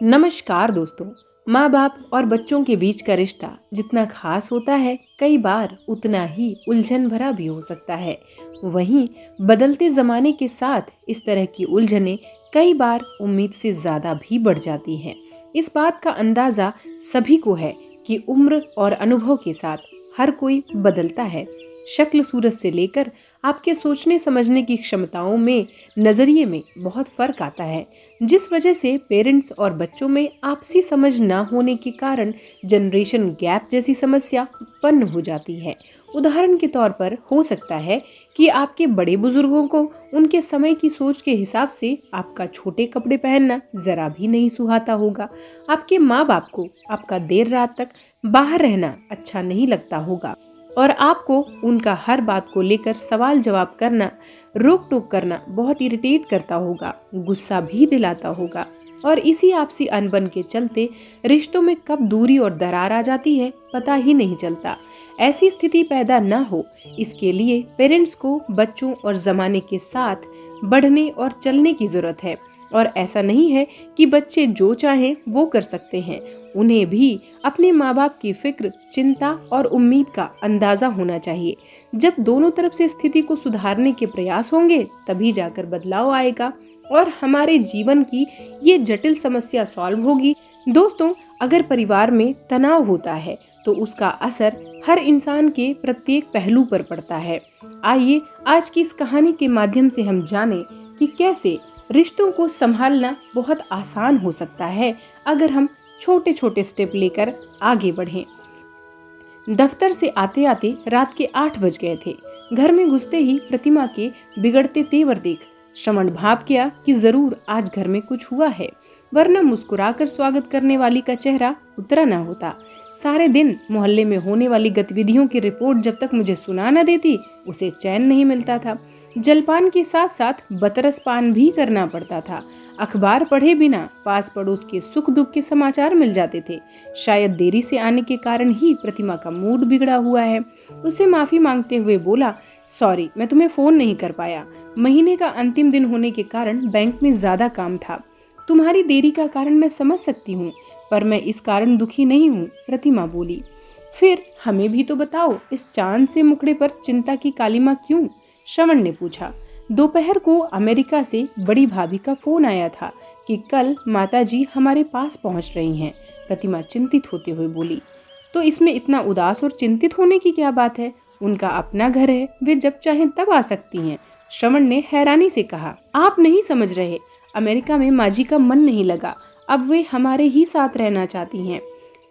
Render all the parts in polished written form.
नमस्कार दोस्तों। माँ बाप और बच्चों के बीच का रिश्ता जितना खास होता है, कई बार उतना ही उलझन भरा भी हो सकता है। वहीं बदलते जमाने के साथ इस तरह की उलझनें कई बार उम्मीद से ज्यादा भी बढ़ जाती हैं। इस बात का अंदाजा सभी को है कि उम्र और अनुभव के साथ हर कोई बदलता है। शक्ल सूरत से लेकर आपके सोचने समझने की क्षमताओं में, नजरिए में बहुत फर्क आता है, जिस वजह से पेरेंट्स और बच्चों में आपसी समझ ना होने के कारण जनरेशन गैप जैसी समस्या उत्पन्न हो जाती है। उदाहरण के तौर पर हो सकता है कि आपके बड़े बुजुर्गों को उनके समय की सोच के हिसाब से आपका छोटे कपड़े पहनना जरा भी नहीं सुहाता होगा। आपके माँ बाप को आपका देर रात तक बाहर रहना अच्छा नहीं लगता होगा और आपको उनका हर बात को लेकर सवाल जवाब करना, रोक टोक करना बहुत इरिटेट करता होगा, गुस्सा भी दिलाता होगा। और इसी आपसी अनबन के चलते रिश्तों में कब दूरी और दरार आ जाती है पता ही नहीं चलता। ऐसी स्थिति पैदा न हो, इसके लिए पेरेंट्स को बच्चों और जमाने के साथ बढ़ने और चलने की जरूरत है। और ऐसा नहीं है कि बच्चे जो चाहें वो कर सकते हैं। उन्हें भी अपने माँ बाप की फिक्र, चिंता और उम्मीद का अंदाजा होना चाहिए। जब दोनों तरफ से स्थिति को सुधारने के प्रयास होंगे तभी जाकर बदलाव आएगा और हमारे जीवन की ये जटिल समस्या सॉल्व होगी। दोस्तों, अगर परिवार में तनाव होता है तो उसका असर हर इंसान के प्रत्येक पहलू पर पड़ता है। आइए आज की इस कहानी के माध्यम से हम जानें कि कैसे रिश्तों को संभालना बहुत आसान हो सकता है अगर हम छोटे छोटे स्टेप लेकर आगे बढ़ें। दफ्तर से आते आते रात के 8 बज गए थे। घर में घुसते ही प्रतिमा के बिगड़ते तेवर देख श्रवण भाप किया कि जरूर आज घर में कुछ हुआ है, वरना मुस्कुराकर स्वागत करने वाली का चेहरा उतरा ना होता। सारे दिन मोहल्ले में होने वाली गतिविधियों की रिपोर्ट जब तक मुझे सुना न देती उसे चैन नहीं मिलता था। जलपान के साथ साथ बतरस पान भी करना पड़ता था। अखबार पढ़े बिना पास पड़ोस के सुख दुख के समाचार मिल जाते थे। शायद देरी से आने के कारण ही प्रतिमा का मूड बिगड़ा हुआ है। उससे माफी मांगते हुए बोला, सॉरी, मैं तुम्हें फोन नहीं कर पाया। महीने का अंतिम दिन होने के कारण बैंक में ज्यादा काम था। तुम्हारी देरी का कारण मैं समझ सकती हूँ, पर मैं इस कारण दुखी नहीं हूँ, प्रतिमा बोली। फिर हमें भी तो बताओ, इस चांद से मुखड़े पर चिंता की कालिमा क्यों? श्रवण ने पूछा। दोपहर को अमेरिका से बड़ी भाभी का फोन आया था कि कल माताजी हमारे पास पहुंच रही हैं, प्रतिमा चिंतित होते हुए बोली। तो इसमें इतना उदास और चिंतित होने की क्या बात है? उनका अपना घर है, वे जब चाहें तब आ सकती हैं। श्रवण ने हैरानी से कहा। आप नहीं समझ रहे, अमेरिका में माँ जी का मन नहीं लगा, अब वे हमारे ही साथ रहना चाहती हैं।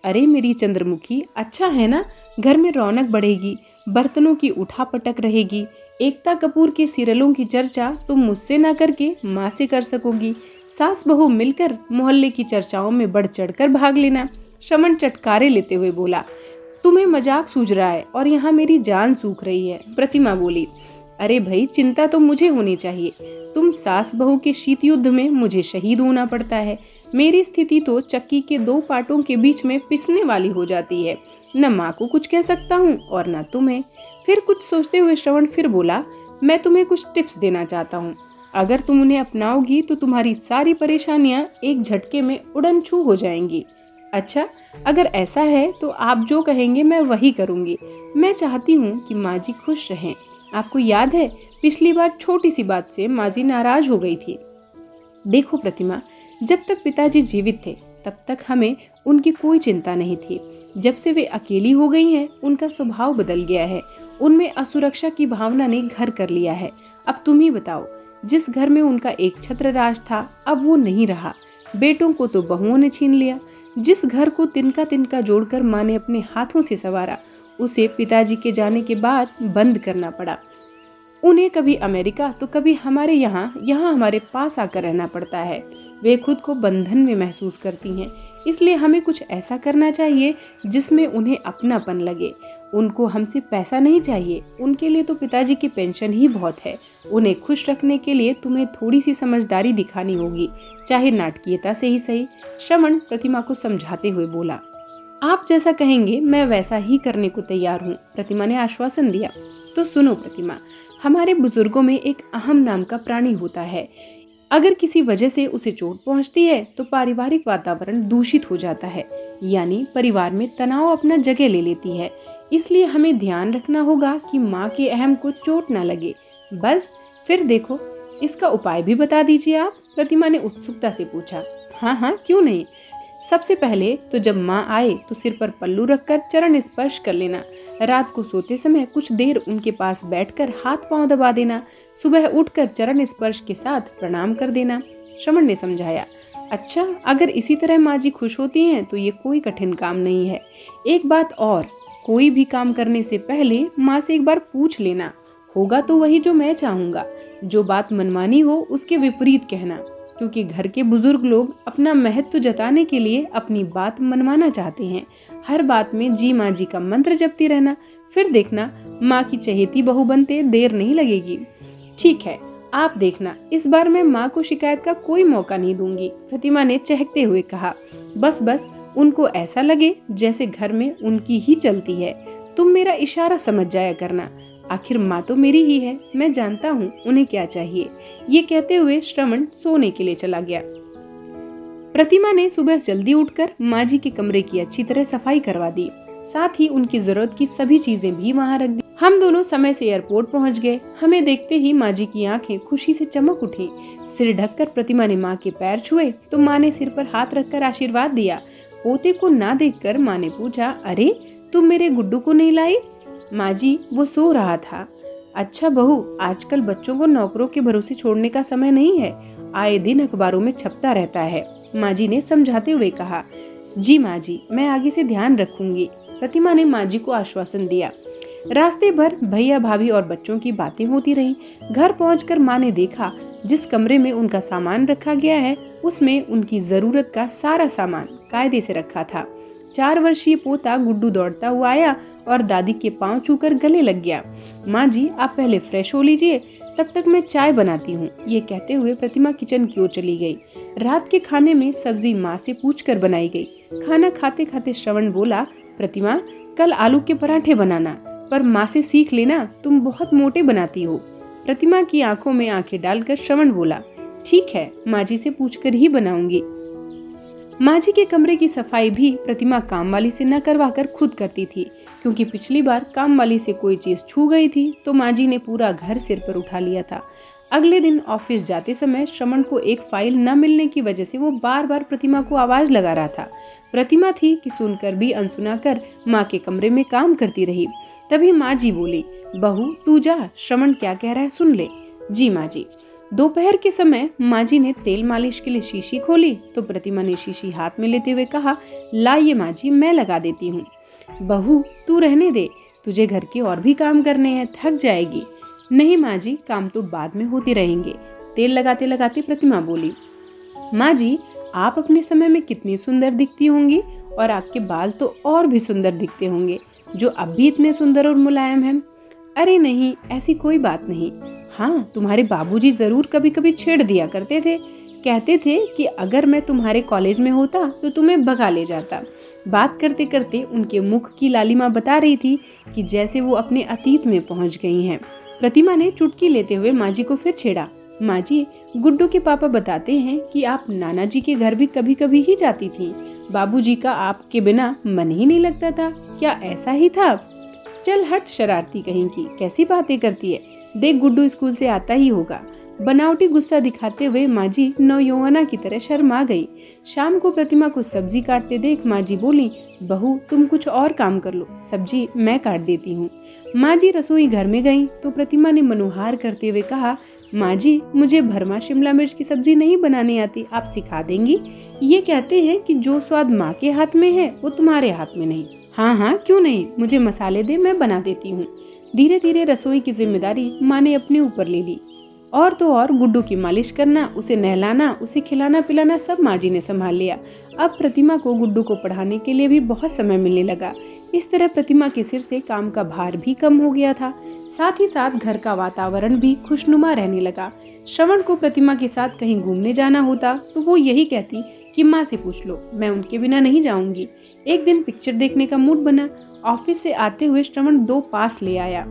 अरे मेरी चंद्रमुखी, अच्छा है ना, घर में रौनक बढ़ेगी, बर्तनों की उठापटक रहेगी। एकता कपूर के सीरियलों की चर्चा तुम मुझसे ना करके माँ से कर सकोगी। सास बहू मिलकर मोहल्ले की चर्चाओं में बढ़ चढ़कर भाग लेना। श्रवण चटकारे लेते हुए बोला। तुम्हें मजाक सूझ रहा है और यहाँ मेरी जान सूख रही है, प्रतिमा बोली। अरे भाई, चिंता तो मुझे होनी चाहिए। तुम सास बहू के शीत युद्ध में मुझे शहीद होना पड़ता है। मेरी स्थिति तो चक्की के 2 पाटों के बीच में पिसने वाली हो जाती है। न माँ को कुछ कह सकता हूँ और न तुम्हें। फिर कुछ सोचते हुए श्रवण फिर बोला, मैं तुम्हें कुछ टिप्स देना चाहता हूँ। अगर तुम उन्हें अपनाओगी तो तुम्हारी सारी परेशानियाँ एक झटके में उड़न छू हो जाएंगी। अच्छा, अगर ऐसा है तो आप जो कहेंगे मैं वही करूँगी। मैं चाहती हूँ कि माँ जी खुश रहें। आपको याद है, पिछली बार छोटी सी बात से माँ जी नाराज हो गई थी। देखो प्रतिमा, जब तक पिताजी जीवित थे तब तक हमें उनकी कोई चिंता नहीं थी। जब से वे अकेली हो गई हैं, उनका स्वभाव बदल गया है। उनमें असुरक्षा की भावना ने घर कर लिया है। अब तुम ही बताओ, जिस घर में उनका एक छत्र राज था अब वो नहीं रहा। बेटों को तो बहुओं ने छीन लिया। जिस घर को तिनका तिनका जोड़कर माँ ने अपने हाथों से संवारा, उसे पिताजी के जाने के बाद बंद करना पड़ा। उन्हें कभी अमेरिका तो कभी हमारे यहाँ हमारे पास आकर रहना पड़ता है। वे खुद को बंधन में महसूस करती हैं। इसलिए हमें कुछ ऐसा करना चाहिए जिसमें उन्हें अपनापन लगे। उनको हमसे पैसा नहीं चाहिए, उनके लिए तो पिताजी की पेंशन ही बहुत है। उन्हें खुश रखने के लिए तुम्हें थोड़ी सी समझदारी दिखानी होगी, चाहे नाटकीयता से ही सही, श्रवण प्रतिमा को समझाते हुए बोला। आप जैसा कहेंगे मैं वैसा ही करने को तैयार हूँ, प्रतिमा ने आश्वासन दिया। तो सुनो प्रतिमा, हमारे बुजुर्गों में एक अहम नाम का प्राणी होता है। अगर किसी वजह से उसे चोट पहुंचती है तो पारिवारिक वातावरण दूषित हो जाता है, यानी परिवार में तनाव अपना जगह ले लेती है। इसलिए हमें ध्यान रखना होगा कि माँ के अहम को चोट ना लगे। बस फिर देखो, इसका उपाय भी बता दीजिए आप, प्रतिमा ने उत्सुकता से पूछा। हाँ हाँ, क्यों नहीं। सबसे पहले तो जब माँ आए तो सिर पर पल्लू रखकर चरण स्पर्श कर लेना। रात को सोते समय कुछ देर उनके पास बैठकर हाथ पांव दबा देना। सुबह उठकर चरण स्पर्श के साथ प्रणाम कर देना, श्रवण ने समझाया। अच्छा, अगर इसी तरह माँ जी खुश होती हैं तो ये कोई कठिन काम नहीं है। एक बात और, कोई भी काम करने से पहले माँ से एक बार पूछ लेना। होगा तो वही जो मैं चाहूंगा। जो बात मनमानी हो उसके विपरीत कहना, क्योंकि घर के बुजुर्ग लोग अपना महत्व जताने के लिए अपनी बात मनवाना चाहते हैं। हर बात में जी माँ जी का मंत्र जपती रहना, फिर देखना माँ की चहेती बहू बनते देर नहीं लगेगी। ठीक है, आप देखना, इस बार मैं माँ को शिकायत का कोई मौका नहीं दूंगी, प्रतिमा ने चहकते हुए कहा। बस बस, उनको ऐसा लगे जैसे घर में उनकी ही चलती है। तुम मेरा इशारा समझ जाया करना। आखिर माँ तो मेरी ही है, मैं जानता हूँ उन्हें क्या चाहिए। ये कहते हुए श्रवण सोने के लिए चला गया। प्रतिमा ने सुबह जल्दी उठकर माँ जी के कमरे की अच्छी तरह सफाई करवा दी, साथ ही उनकी जरूरत की सभी चीजें भी वहाँ रख दी। हम दोनों समय से एयरपोर्ट पहुँच गए। हमें देखते ही माँ जी की आंखें खुशी से चमक उठी। सिर ढककर प्रतिमा ने माँ के पैर छुए तो माँ ने सिर पर हाथ रखकर आशीर्वाद दिया। पोते को ना देखकर माँ ने पूछा, अरे तुम मेरे गुड्डू को नहीं लाई? माँ जी, वो सो रहा था। अच्छा बहू, आजकल बच्चों को नौकरों के भरोसे छोड़ने का समय नहीं है, आए दिन अखबारों में छपता रहता है, माँ जी ने समझाते हुए कहा। जी माँ जी, मैं आगे से ध्यान रखूंगी, प्रतिमा ने माँ जी को आश्वासन दिया। रास्ते भर भैया भाभी और बच्चों की बातें होती रहीं। घर पहुंचकर माँ ने देखा जिस कमरे में उनका सामान रखा गया है उसमें उनकी जरूरत का सारा सामान कायदे से रखा था। 4 वर्षीय पोता गुड्डू दौड़ता हुआ आया और दादी के पांव छूकर गले लग गया। माँ जी, आप पहले फ्रेश हो लीजिए, तब तक मैं चाय बनाती हूँ। ये कहते हुए प्रतिमा किचन की ओर चली गई। रात के खाने में सब्जी माँ से पूछकर बनाई गई। खाना खाते खाते श्रवण बोला, प्रतिमा कल आलू के पराठे बनाना, पर माँ से सीख लेना, तुम बहुत मोटे बनाती हो। प्रतिमा की आंखों में आंखें डालकर श्रवण बोला, ठीक है, माँ जी से पूछकर ही बनाऊंगी। माँ जी के कमरे की सफाई भी प्रतिमा काम वाली से न करवाकर खुद करती थी, क्योंकि पिछली बार काम वाली से कोई चीज छू गई थी तो माँ जी ने पूरा घर सिर पर उठा लिया था। अगले दिन ऑफिस जाते समय श्रवण को एक फाइल न मिलने की वजह से वो बार बार प्रतिमा को आवाज लगा रहा था। प्रतिमा थी कि सुनकर भी अनसुना कर माँ के कमरे में काम करती रही। तभी माँ जी बोली, बहू तू जा, श्रवण क्या कह रहा है सुन ले। जी माँ जी। दोपहर के समय माँ जी ने तेल मालिश के लिए शीशी खोली तो प्रतिमा ने शीशी हाथ में लेते हुए कहा, लाइए माँ जी, मैं लगा देती हूँ। बहू तू रहने दे, तुझे घर के और भी काम करने हैं, थक जाएगी। नहीं माँ जी, काम तो बाद में होते रहेंगे, तेल लगाते लगाते प्रतिमा बोली। माँ जी, आप अपने समय में कितनी सुंदर दिखती होंगी और आपके बाल तो और भी सुंदर दिखते होंगे, जो अब भी इतने सुंदर और मुलायम हैं। अरे नहीं, ऐसी कोई बात नहीं। हाँ, तुम्हारे बाबूजी जरूर कभी कभी छेड़ दिया करते थे, कहते थे कि अगर मैं तुम्हारे कॉलेज में होता तो तुम्हें भगा ले जाता। बात करते करते उनके मुख की लालिमा बता रही थी कि जैसे वो अपने अतीत में पहुंच गई हैं। प्रतिमा ने चुटकी लेते हुए माँ जी को फिर छेड़ा। माँ जी, गुड्डू के पापा बताते हैं कि आप नाना जी के घर भी कभी कभी ही जाती थी। बाबूजी का आपके बिना मन ही नहीं लगता था, क्या ऐसा ही था? चल हट शरारती कहीं की, कैसी बातें करती है। देख गुड्डू स्कूल से आता ही होगा। बनावटी गुस्सा दिखाते हुए माँ जी नौयौवना की तरह शर्मा गई। शाम को प्रतिमा को सब्जी काटते देख माँ जी बोली, बहू तुम कुछ और काम कर लो, सब्जी मैं काट देती हूँ। माँ जी रसोई घर में गईं तो प्रतिमा ने मनुहार करते हुए कहा, माँ जी मुझे भरमा शिमला मिर्च की सब्जी नहीं बनानी आती, आप सिखा देंगी? ये कहते हैं कि जो स्वाद माँ के हाथ में है वो तुम्हारे हाथ में नहीं। हाँ हाँ, क्यों नहीं, मुझे मसाले दे, मैं बना देती हूँ। धीरे धीरे रसोई की जिम्मेदारी माँ ने अपने ऊपर ले ली। और तो और गुड्डू की मालिश करना, उसे नहलाना, उसे खिलाना पिलाना सब माँ जी ने संभाल लिया। अब प्रतिमा को गुड्डू को पढ़ाने के लिए भी बहुत समय मिलने लगा। इस तरह प्रतिमा के सिर से काम का भार भी कम हो गया था। साथ ही साथ घर का वातावरण भी खुशनुमा रहने लगा। श्रवण को प्रतिमा के साथ कहीं घूमने जाना होता तो वो यही कहती कि माँ से पूछ लो, मैं उनके बिना नहीं जाऊंगी। एक दिन पिक्चर देखने का मूड बना। ऑफिस से आते हुए श्रवण 2 पास ले आया।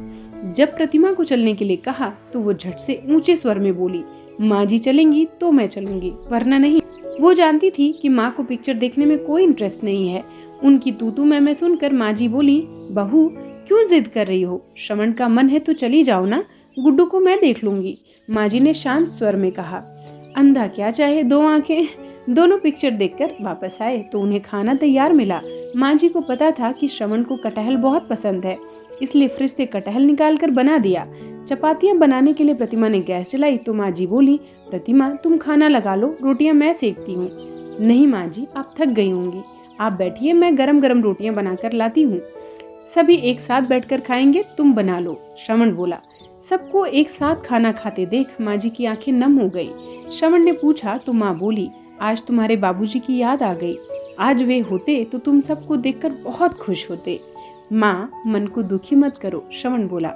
जब प्रतिमा को चलने के लिए कहा तो वो झट से ऊंचे स्वर में बोली, माँ जी चलेंगी तो मैं चलूंगी, वरना नहीं। वो जानती थी कि माँ को पिक्चर देखने में कोई इंटरेस्ट नहीं है। उनकी तूतू मैं सुनकर माँ जी बोली, बहू क्यों जिद कर रही हो? श्रवण का मन है तो चली जाओ ना, गुड्डू को मैं देख लूंगी। माँ जी ने शांत स्वर में कहा। अंधा क्या चाहे दो आंखें। दोनों पिक्चर देखकर वापस आए तो उन्हें खाना तैयार मिला। माँ जी को पता था कि श्रवण को कटहल बहुत पसंद है, इसलिए फ्रिज से कटहल निकाल कर बना दिया। चपातियां बनाने के लिए प्रतिमा ने गैस जलाई तो माँ जी बोली, प्रतिमा तुम खाना लगा लो, रोटियां मैं सेकती हूँ। नहीं माँ जी, आप थक गई होंगी, आप बैठिए, मैं गरम गरम रोटियां बनाकर लाती हूँ। सभी एक साथ बैठकर खाएंगे, तुम बना लो, श्रवण बोला। सबको एक साथ खाना खाते देख माँ जी की आंखें नम हो गई। श्रवण ने पूछा तो माँ बोली, आज तुम्हारे बाबूजी की याद आ गई। आज वे होते तो तुम सबको देखकर बहुत खुश होते। माँ मन को दुखी मत करो, श्रवण बोला।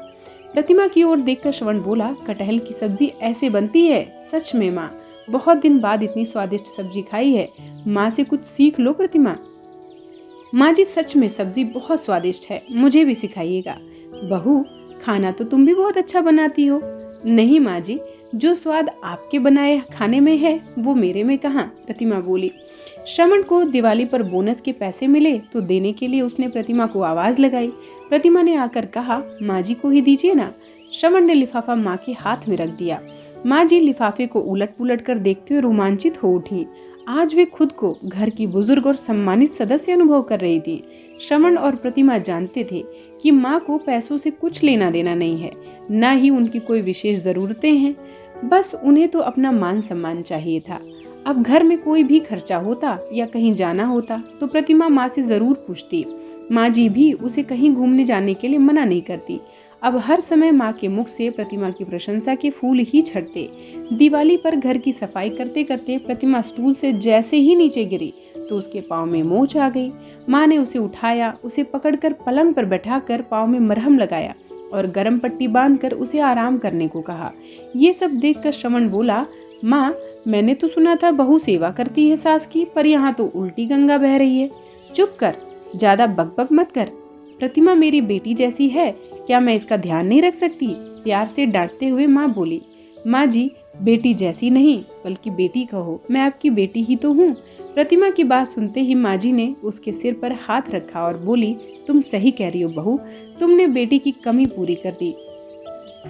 प्रतिमा की ओर देखकर श्रवण बोला, कटहल की सब्जी ऐसे बनती है? सच में माँ, बहुत दिन बाद इतनी स्वादिष्ट सब्जी खाई है। माँ से कुछ सीख लो प्रतिमा। माँ जी सच में सब्जी बहुत स्वादिष्ट है, मुझे भी सिखाइएगा। बहू खाना तो तुम भी बहुत अच्छा बनाती हो। नहीं माँ जी, जो स्वाद आपके बनाए खाने में है वो मेरे में कहाँ, प्रतिमा बोली। श्रवण को दिवाली पर बोनस के पैसे मिले तो देने के लिए उसने प्रतिमा को आवाज लगाई। प्रतिमा ने आकर कहा, माँ जी को ही दीजिए ना। श्रवण ने लिफाफा माँ के हाथ में रख दिया। माँ जी लिफाफे को उलट पुलट कर देखते हुए रोमांचित हो उठी। आज वे खुद को घर की बुजुर्ग और सम्मानित सदस्य अनुभव कर रही थी। श्रवण और प्रतिमा जानते थे कि माँ को पैसों से कुछ लेना देना नहीं है, न ही उनकी कोई विशेष जरूरतें हैं, बस उन्हें तो अपना मान सम्मान चाहिए था। अब घर में कोई भी खर्चा होता या कहीं जाना होता तो प्रतिमा माँ से जरूर पूछती। माँ जी भी उसे कहीं घूमने जाने के लिए मना नहीं करती। अब हर समय माँ के मुख से प्रतिमा की प्रशंसा के फूल ही झड़ते। दिवाली पर घर की सफाई करते करते प्रतिमा स्टूल से जैसे ही नीचे गिरी तो उसके पाँव में मोच आ गई। माँ ने उसे उठाया, उसे पकड़कर पलंग पर बैठाकर पाँव में मरहम लगाया और गर्म पट्टी बांधकर उसे आराम करने को कहा। ये सब देखकर श्रवण बोला, माँ मैंने तो सुना था बहू सेवा करती है सास की, पर यहाँ तो उल्टी गंगा बह रही है। चुप कर, ज्यादा बकबक मत कर। प्रतिमा मेरी बेटी जैसी है, क्या मैं इसका ध्यान नहीं रख सकती? प्यार से डांटते हुए माँ बोली। माँ जी बेटी जैसी नहीं बल्कि बेटी कहो, मैं आपकी बेटी ही तो हूँ। प्रतिमा की बात सुनते ही माँ जी ने उसके सिर पर हाथ रखा और बोली, तुम सही कह रही हो बहू, तुमने बेटी की कमी पूरी कर दी।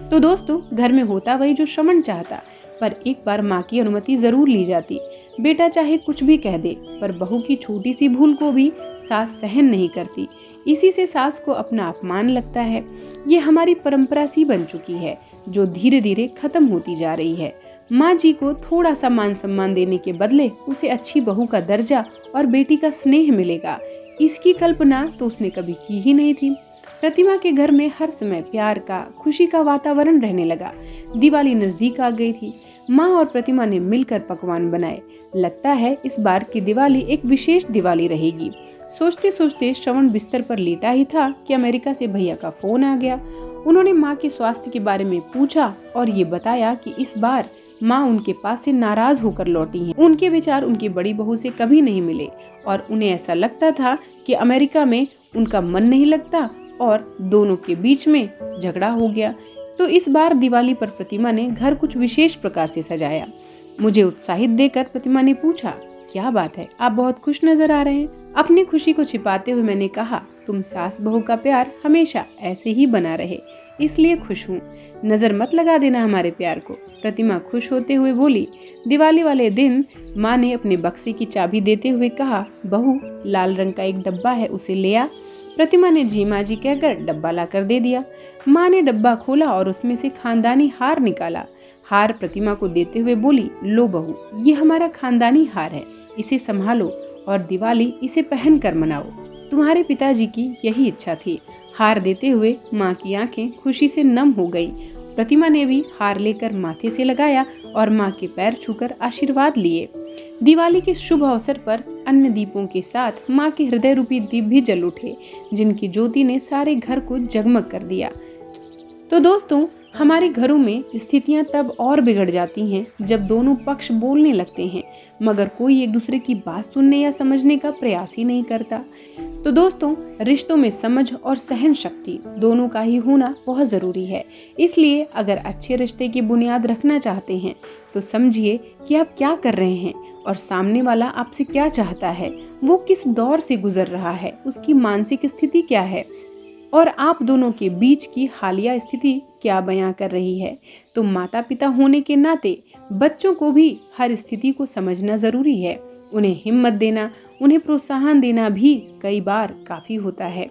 तो दोस्तों घर में होता वही जो श्रवण चाहता, पर एक बार माँ की अनुमति जरूर ली जाती। बेटा चाहे कुछ भी कह दे, पर बहू की छोटी सी भूल को भी सास सहन नहीं करती। इसी से सास को अपना अपमान लगता है। ये हमारी परंपरा सी बन चुकी है जो धीरे धीरे खत्म होती जा रही है। माँ जी को थोड़ा सा मान सम्मान देने के बदले उसे अच्छी बहू का दर्जा और बेटी का स्नेह मिलेगा, इसकी कल्पना तो उसने कभी की ही नहीं थी। प्रतिमा के घर में हर समय प्यार का, खुशी का वातावरण रहने लगा। दिवाली नजदीक आ गई थी। माँ और प्रतिमा ने मिलकर पकवान बनाए। लगता है इस बार की दिवाली एक विशेष दिवाली रहेगी। सोचते सोचते श्रवण बिस्तर पर लेटा ही था कि अमेरिका से भैया का फोन आ गया। उन्होंने माँ के स्वास्थ्य के बारे में पूछा और ये बताया कि इस बार माँ उनके पास से नाराज होकर लौटी हैं। उनके विचार उनकी बड़ी बहू से कभी नहीं मिले और उन्हें ऐसा लगता था कि अमेरिका में उनका मन नहीं लगता और दोनों के बीच में झगड़ा हो गया। तो इस बार दिवाली पर प्रतिमा ने घर कुछ विशेष प्रकार से सजाया। मुझे उत्साहित देकर प्रतिमा ने पूछा, क्या बात है, आप बहुत खुश नजर आ रहे हैं। अपनी खुशी को छिपाते हुए मैंने कहा, तुम सास बहू का प्यार हमेशा ऐसे ही बना रहे, इसलिए खुश हूँ। नजर मत लगा देना हमारे प्यार को। प्रतिमा खुश होते हुए बोली। दिवाली वाले दिन माँ ने अपने बक्से की चाबी देते हुए कहा, बहू लाल रंग का एक डब्बा है, उसे ले आ। प्रतिमा ने जी माँ जी कहकर डब्बा लाकर दे दिया। माँ ने डब्बा खोला और उसमें से खानदानी हार निकाला। हार प्रतिमा को देते हुए बोली, लो बहू, ये हमारा खानदानी हार है, इसे संभालो और दिवाली इसे पहन कर मनाओ। तुम्हारे पिताजी की यही इच्छा थी। हार देते हुए माँ की आंखें खुशी से नम हो गईं। प्रतिमा ने भी हार लेकर माथे से लगाया और माँ के पैर छूकर आशीर्वाद लिए। दिवाली के शुभ अवसर पर अन्य दीपों के साथ माँ के हृदय रूपी दीप भी जल उठे, जिनकी ज्योति ने सारे घर को जगमग कर दिया। तो दोस्तों हमारे घरों में स्थितियां तब और बिगड़ जाती हैं जब दोनों पक्ष बोलने लगते हैं, मगर कोई एक दूसरे की बात सुनने या समझने का प्रयास ही नहीं करता। तो दोस्तों, रिश्तों में समझ और सहन शक्ति दोनों का ही होना बहुत ज़रूरी है। इसलिए अगर अच्छे रिश्ते की बुनियाद रखना चाहते हैं तो समझिए कि आप क्या कर रहे हैं और सामने वाला आपसे क्या चाहता है, वो किस दौर से गुजर रहा है, उसकी मानसिक स्थिति क्या है और आप दोनों के बीच की हालिया स्थिति क्या बयां कर रही है। तो माता पिता होने के नाते बच्चों को भी हर स्थिति को समझना ज़रूरी है। उन्हें हिम्मत देना, उन्हें प्रोत्साहन देना भी कई बार काफ़ी होता है।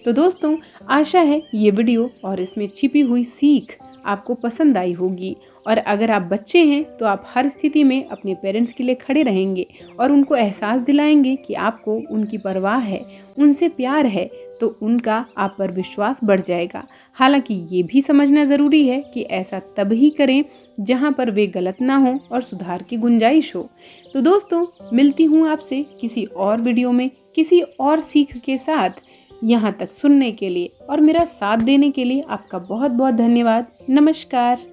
तो दोस्तों, आशा है ये वीडियो और इसमें छिपी हुई सीख आपको पसंद आई होगी और अगर आप बच्चे हैं तो आप हर स्थिति में अपने पेरेंट्स के लिए खड़े रहेंगे और उनको एहसास दिलाएंगे कि आपको उनकी परवाह है, उनसे प्यार है, तो उनका आप पर विश्वास बढ़ जाएगा। हालांकि ये भी समझना ज़रूरी है कि ऐसा तब ही करें जहां पर वे गलत ना हो और सुधार की गुंजाइश हो। तो दोस्तों, मिलती हूँ आपसे किसी और वीडियो में किसी और सीख के साथ। यहाँ तक सुनने के लिए और मेरा साथ देने के लिए आपका बहुत बहुत धन्यवाद। नमस्कार।